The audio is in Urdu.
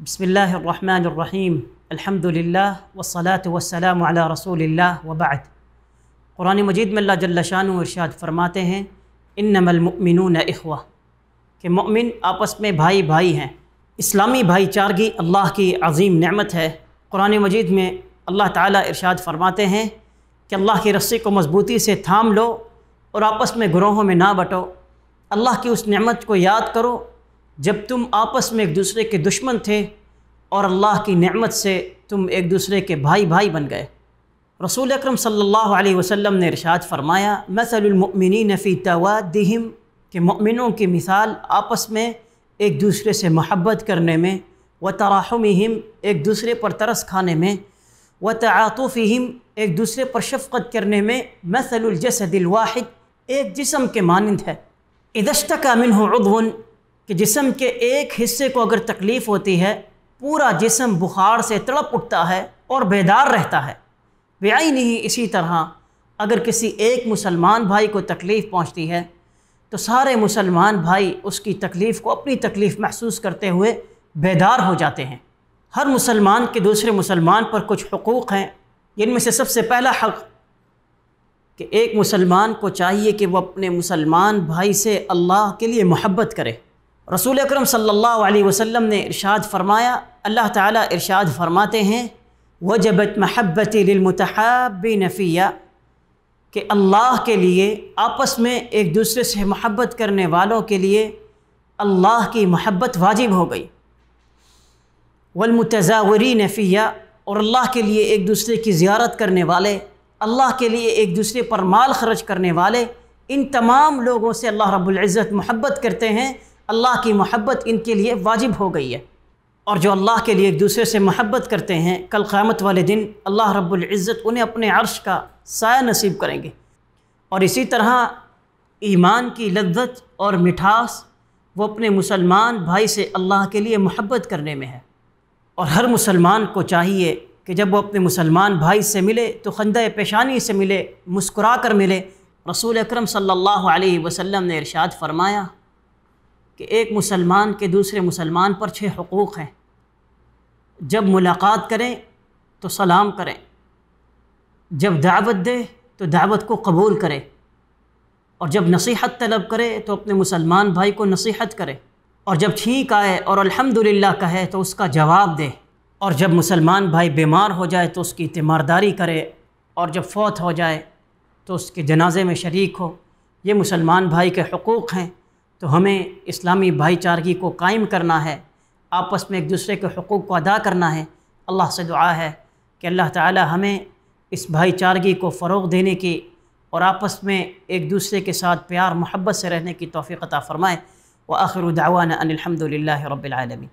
بسم اللہ الرحمن الرحیم الحمدللہ والصلاة والسلام علی رسول اللہ وبعد۔ قرآن مجید میں اللہ جل شانہ ارشاد فرماتے ہیں انما المؤمنون اخوہ، کہ مؤمن آپس میں بھائی بھائی ہیں۔ اسلامی بھائی چارگی اللہ کی عظیم نعمت ہے۔ قرآن مجید میں اللہ تعالیٰ ارشاد فرماتے ہیں کہ اللہ کی رسی کو مضبوطی سے تھام لو اور آپس میں گروہوں میں نہ بٹو۔ اللہ کی اس نعمت کو یاد کرو جب تم آپس میں ایک دوسرے کے دشمن تھے اور اللہ کی نعمت سے تم ایک دوسرے کے بھائی بھائی بن گئے۔ رسول اکرم صلی اللہ علیہ وسلم نے ارشاد فرمایا مثل المؤمنین فی توادہم، کہ مؤمنوں کی مثال آپس میں ایک دوسرے سے محبت کرنے میں، وتراحمہم، ایک دوسرے پر ترس کھانے میں، وتعاطفہم، ایک دوسرے پر شفقت کرنے میں، مثل الجسد الواحد، ایک جسم کے مانند ہے۔ اذا اشتکى منہ عضو، کہ جسم کے ایک حصے کو اگر تکلیف ہوتی ہے پورا جسم بخار سے تڑپ اٹھتا ہے اور بیدار رہتا ہے۔ بعینہ، اسی طرح اگر کسی ایک مسلمان بھائی کو تکلیف پہنچتی ہے تو سارے مسلمان بھائی اس کی تکلیف کو اپنی تکلیف محسوس کرتے ہوئے بیدار ہو جاتے ہیں۔ ہر مسلمان کے دوسرے مسلمان پر کچھ حقوق ہیں، جن میں سے سب سے پہلا حق کہ ایک مسلمان کو چاہیے کہ وہ اپنے مسلمان بھائی سے اللہ کے لیے محبت کرے۔ رسول اکرم صلی اللہ علیہ وسلم نے ارشاد فرمایا، اللہ تعالیٰ ارشاد فرماتے ہیں وجبت محبتی للمتحابین فی، کہ اللہ کے لیے آپس میں ایک دوسرے سے محبت کرنے والوں کے لیے اللہ کی محبت واجب ہو گئی۔ والمتزاورین فی، اور اللہ کے لیے ایک دوسرے کی زیارت کرنے والے، اللہ کے لیے ایک دوسرے پر مال خرچ کرنے والے، ان تمام لوگوں سے اللہ رب العزت محبت کرتے ہیں۔ اللہ کی محبت ان کے لیے واجب ہو گئی ہے، اور جو اللہ کے لیے ایک دوسرے سے محبت کرتے ہیں کل قیامت والے دن اللہ رب العزت انہیں اپنے عرش کا سایہ نصیب کریں گے۔ اور اسی طرح ایمان کی لذت اور مٹھاس وہ اپنے مسلمان بھائی سے اللہ کے لیے محبت کرنے میں ہے، اور ہر مسلمان کو چاہیے کہ جب وہ اپنے مسلمان بھائی سے ملے تو خندۂ پیشانی سے ملے، مسکرا کر ملے۔ رسول اکرم صلی اللہ علیہ وسلم نے ارشاد فرمایا کہ ایک مسلمان کے دوسرے مسلمان پر 6 حقوق ہیں۔ جب ملاقات کریں تو سلام کریں، جب دعوت دے تو دعوت کو قبول کرے، اور جب نصیحت طلب کرے تو اپنے مسلمان بھائی کو نصیحت کرے، اور جب ٹھیک آئے اور الحمدللہ کہے تو اس کا جواب دے، اور جب مسلمان بھائی بیمار ہو جائے تو اس کی تیمارداری کرے، اور جب فوت ہو جائے تو اس کے جنازے میں شریک ہو۔ یہ مسلمان بھائی کے حقوق ہیں، تو ہمیں اسلامی بھائی چارگی کو قائم کرنا ہے، آپس میں ایک دوسرے کے حقوق کو ادا کرنا ہے۔ اللہ سے دعا ہے کہ اللہ تعالی ہمیں اس بھائی چارگی کو فروغ دینے کی اور آپس میں ایک دوسرے کے ساتھ پیار محبت سے رہنے کی توفیق عطا فرمائے۔ وآخر دعوانا ان الحمد للہ رب العالمین۔